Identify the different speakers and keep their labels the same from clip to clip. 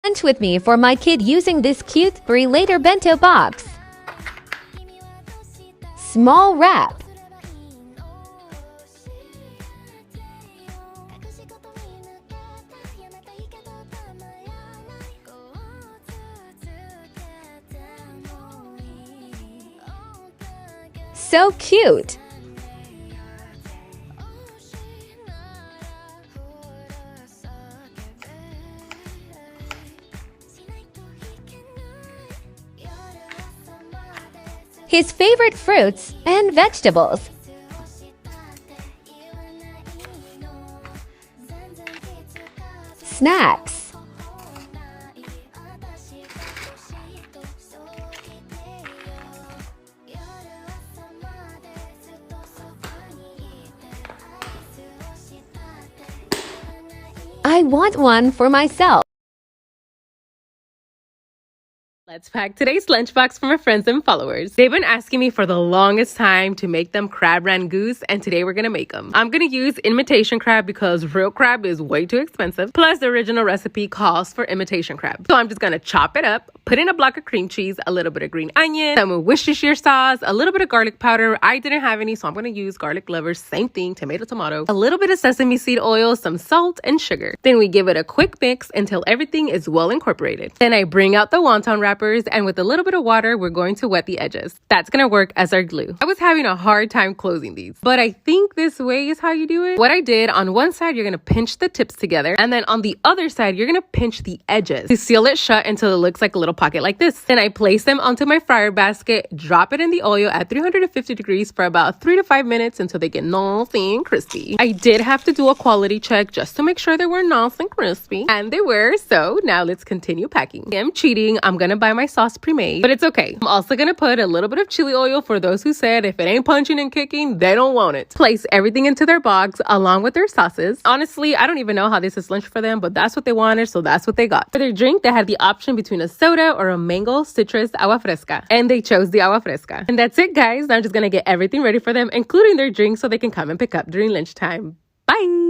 Speaker 1: Lunch with me for my kid using this cute 3-liter bento box. Small wrap. So cute! His favorite fruits and vegetables. Snacks. I want one for myself.
Speaker 2: Let's pack today's lunchbox for my friends and followers. They've been asking me for the longest time to make them crab rangoons, and today we're gonna make them. I'm gonna use imitation crab because real crab is way too expensive. Plus, the original recipe calls for imitation crab. So I'm just gonna chop it up, put in a block of cream cheese, a little bit of green onion, some Worcestershire sauce, a little bit of garlic powder. I didn't have any, so I'm gonna use garlic lovers. Same thing, tomato, a little bit of sesame seed oil, some salt, and sugar. Then we give it a quick mix until everything is well incorporated. Then I bring out the wonton wrappers, and with a little bit of water, we're going to wet the edges. That's gonna work as our glue. I was having a hard time closing these, but I think this way is how you do it. What I did, on one side, you're gonna pinch the tips together, and then on the other side, you're gonna pinch the edges to seal it shut until it looks like a little pocket like this. Then I place them onto my fryer basket, drop it in the oil at 350 degrees for about 3 to 5 minutes until they get nice and crispy. I did have to do a quality check just to make sure they were nice and crispy, and they were. So now let's continue packing. I'm cheating. I'm gonna buy my sauce pre-made, but it's okay. I'm also gonna put a little bit of chili oil for those who said if it ain't punching and kicking, they don't want it. Place everything into their box along with their sauces. Honestly, I don't even know how this is lunch for them, but that's what they wanted, so that's what they got. For their drink, they had the option between a soda or a mango citrus agua fresca, and they chose the agua fresca. And that's it, guys. Now I'm just gonna get everything ready for them, including their drink, so they can come and pick up during lunchtime. Bye!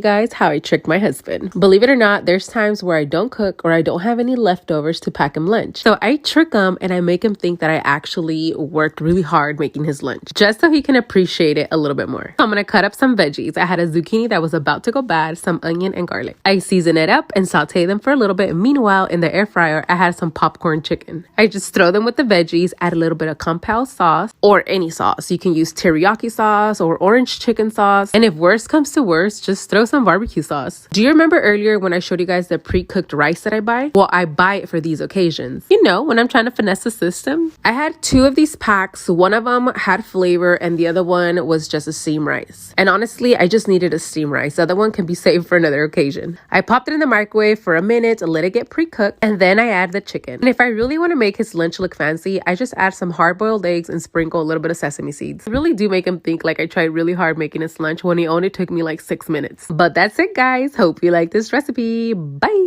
Speaker 2: Guys, how I tricked my husband. Believe it or not, there's times where I don't cook or I don't have any leftovers to pack him lunch. So I trick him and I make him think that I actually worked really hard making his lunch, just so he can appreciate it a little bit more. So I'm gonna cut up some veggies. I had a zucchini that was about to go bad, some onion and garlic. I season it up and saute them for a little bit. Meanwhile, in the air fryer, I had some popcorn chicken. I just throw them with the veggies, add a little bit of Compile sauce or any sauce. You can use teriyaki sauce or orange chicken sauce. And if worst comes to worst, just throw some barbecue sauce. Do you remember earlier when I showed you guys the pre-cooked rice that I buy? Well, I buy it for these occasions. You know, when I'm trying to finesse the system. I had 2 of these packs. One of them had flavor and the other one was just a steamed rice. And honestly, I just needed a steamed rice. The other one can be saved for another occasion. I popped it in the microwave for a minute to let it get pre-cooked, and then I add the chicken. And if I really want to make his lunch look fancy, I just add some hard-boiled eggs and sprinkle a little bit of sesame seeds. I really do make him think like I tried really hard making his lunch when it only took me like 6 minutes. But that's it, guys. Hope you like this recipe. Bye!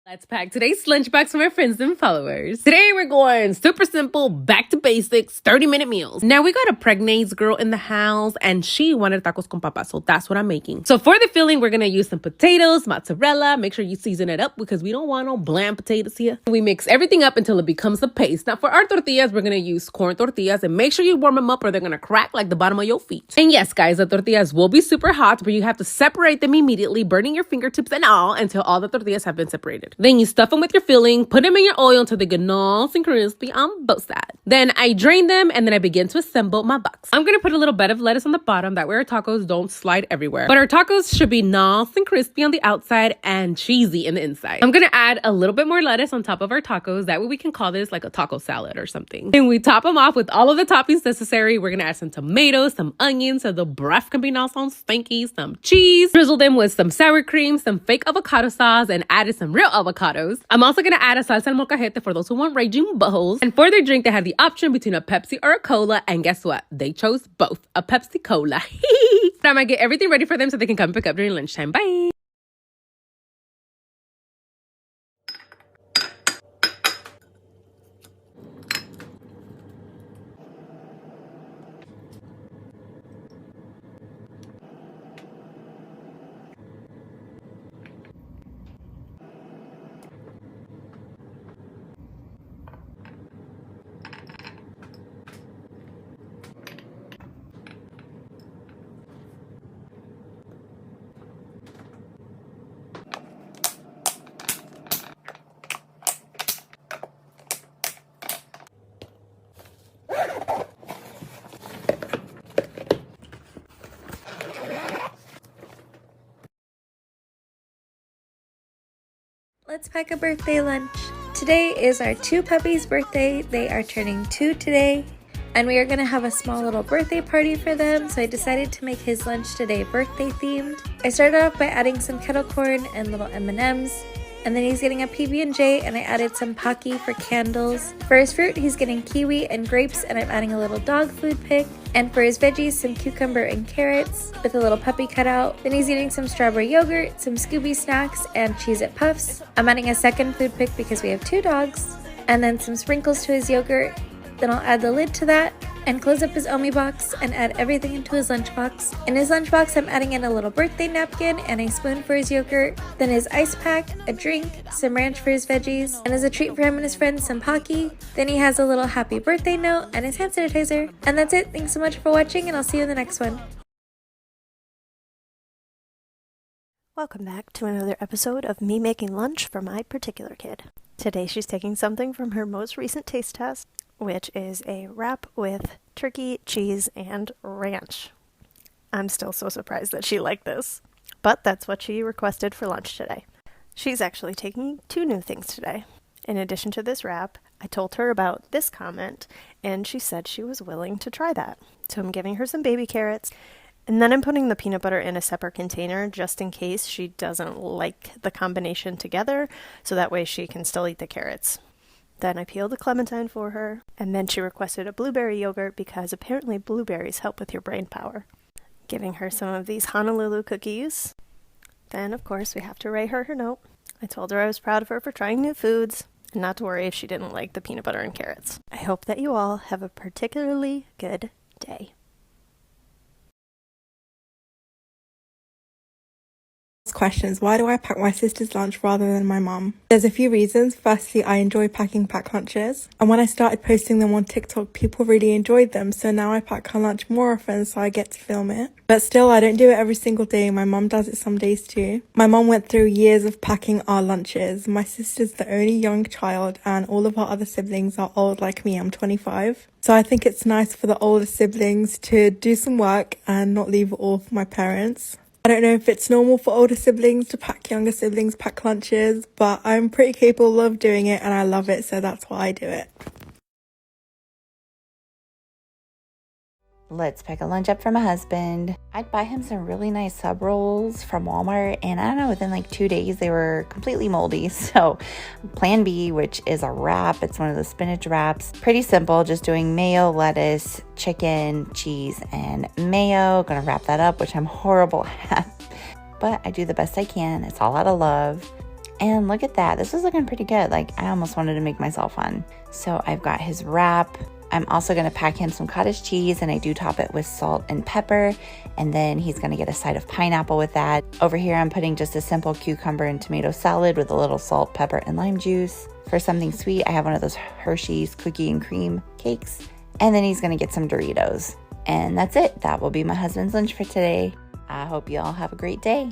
Speaker 2: Let's pack today's lunchbox for my friends and followers. Today we're going super simple, back to basics, 30-minute meals. Now we got a pregnant girl in the house and she wanted tacos con papa, so that's what I'm making. So for the filling, we're gonna use some potatoes, mozzarella. Make sure you season it up because we don't want no bland potatoes here. We mix everything up until it becomes a paste. Now for our tortillas, we're gonna use corn tortillas and make sure you warm them up or they're gonna crack like the bottom of your feet. And yes, guys, the tortillas will be super hot, but you have to separate them immediately, burning your fingertips and all until all the tortillas have been separated. Then you stuff them with your filling, put them in your oil until they get nice and crispy on both sides. Then I drain them and then I begin to assemble my box. I'm gonna put a little bed of lettuce on the bottom, that way our tacos don't slide everywhere. But our tacos should be nice and crispy on the outside and cheesy in the inside. I'm gonna add a little bit more lettuce on top of our tacos, that way we can call this like a taco salad or something. And we top them off with all of the toppings necessary. We're gonna add some tomatoes, some onions, so the breath can be nice and spanky, some cheese, drizzle them with some sour cream, some fake avocado sauce, and added some real avocados. I'm also going to add a salsa al molcajete for those who want raging buttholes. And for their drink, they had the option between a Pepsi or a cola. And guess what? They chose both. A Pepsi Cola. But I'm going to get everything ready for them so they can come pick up during lunchtime. Bye.
Speaker 3: Let's pack a birthday lunch. Today is our 2 puppies' birthday. They are turning 2 today, and we are going to have a small little birthday party for them, so I decided to make his lunch today birthday themed. I started off by adding some kettle corn and little M&Ms, and then he's getting a PB&J, and I added some Pocky for candles. For his fruit, he's getting kiwi and grapes, and I'm adding a little dog food pick. And for his veggies, some cucumber and carrots with a little puppy cutout. Then he's eating some strawberry yogurt, some Scooby snacks, and Cheez-It Puffs. I'm adding a second food pick because we have 2 dogs. And then some sprinkles to his yogurt. Then I'll add the lid to that and close up his Omi box and add everything into his lunchbox. In his lunchbox, I'm adding in a little birthday napkin and a spoon for his yogurt, then his ice pack, a drink, some ranch for his veggies, and as a treat for him and his friends, some Pocky. Then he has a little happy birthday note and his hand sanitizer. And that's it. Thanks so much for watching, and I'll see you in the next one.
Speaker 4: Welcome back to another episode of me making lunch for my particular kid. Today she's taking something from her most recent taste test, which is a wrap with turkey, cheese, and ranch. I'm still so surprised that she liked this, but that's what she requested for lunch today. She's actually taking 2 new things today. In addition to this wrap, I told her about this comment, and she said she was willing to try that. So I'm giving her some baby carrots, and then I'm putting the peanut butter in a separate container just in case she doesn't like the combination together, so that way she can still eat the carrots. Then I peeled a clementine for her, and then she requested a blueberry yogurt because apparently blueberries help with your brain power. Giving her some of these Honolulu cookies. Then, of course, we have to write her note. I told her I was proud of her for trying new foods, and not to worry if she didn't like the peanut butter and carrots. I hope that you all have a particularly good day.
Speaker 5: Questions. Why do I pack my sister's lunch rather than my mum? There's a few reasons. Firstly, I enjoy packing packed lunches, and when I started posting them on TikTok, people really enjoyed them, so now I pack her lunch more often so I get to film it. But still, I don't do it every single day. My mum does it some days too. My mum went through years of packing our lunches. My sister's the only young child, and all of our other siblings are old like me. I'm 25. So I think it's nice for the older siblings to do some work and not leave it all for my parents. I don't know if it's normal for older siblings to pack younger siblings pack lunches, but I'm pretty capable of doing it and I love it, so that's why I do it.
Speaker 6: Let's pack a lunch up for my husband. I'd buy him some really nice sub rolls from Walmart, and I don't know, within like 2 days they were completely moldy. So plan B, which is a wrap, it's one of the spinach wraps. Pretty simple, just doing mayo, lettuce, chicken, cheese, and mayo. Gonna wrap that up, which I'm horrible at, but I do the best I can. It's all out of love. And look at that, this was looking pretty good. Like, I almost wanted to make myself one. So I've got his wrap. I'm also going to pack him some cottage cheese, and I do top it with salt and pepper, and then he's going to get a side of pineapple with that. Over here, I'm putting just a simple cucumber and tomato salad with a little salt, pepper, and lime juice. For something sweet, I have one of those Hershey's cookie and cream cakes, and then he's going to get some Doritos. And that's it. That will be my husband's lunch for today. I hope you all have a great day.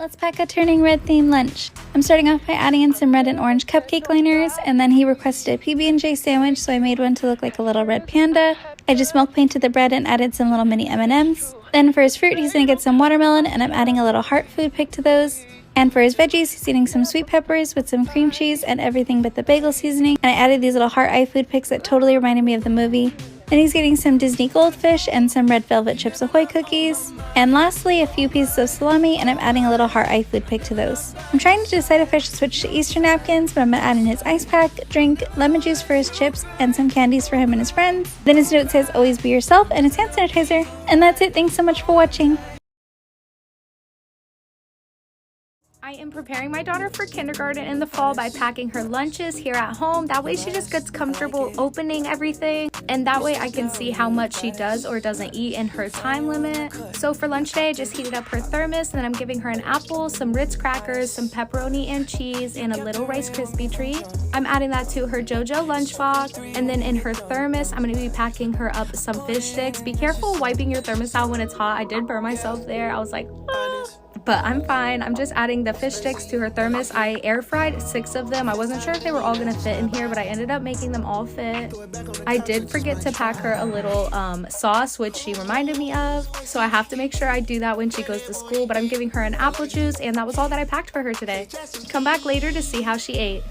Speaker 7: Let's pack a turning red themed lunch. I'm starting off by adding in some red and orange cupcake liners, and then he requested a PB&J sandwich, so I made one to look like a little red panda. I just milk painted the bread and added some little mini M&Ms. Then for his fruit, he's going to get some watermelon, and I'm adding a little heart food pick to those. And for his veggies, he's eating some sweet peppers with some cream cheese and everything but the bagel seasoning. And I added these little heart eye food picks that totally reminded me of the movie. Then he's getting some Disney Goldfish and some Red Velvet Chips Ahoy cookies. And lastly, a few pieces of salami, and I'm adding a little heart eye food pick to those. I'm trying to decide if I should switch to Easter napkins, but I'm going to add in his ice pack, drink, lemon juice for his chips, and some candies for him and his friends. Then his note says, always be yourself, and his hand sanitizer. And that's it. Thanks so much for watching.
Speaker 8: I am preparing my daughter for kindergarten in the fall by packing her lunches here at home. That way she just gets comfortable opening everything, and that way I can see how much she does or doesn't eat in her time limit. So for lunch day, I just heated up her thermos, and then I'm giving her an apple, some Ritz crackers, some pepperoni and cheese, and a little Rice Krispie treat. I'm adding that to her JoJo lunchbox, and then in her thermos, I'm going to be packing her up some fish sticks. Be careful wiping your thermos out when it's hot. I did burn myself there. I was like, ah. but I'm fine. I'm just adding the fish sticks to her thermos. I air fried 6 of them. I wasn't sure if they were all gonna fit in here, but I ended up making them all fit. I did forget to pack her a little sauce, which she reminded me of, so I have to make sure I do that when she goes to school. But I'm giving her an apple juice, and that was all that I packed for her today. Come back later to see how she ate.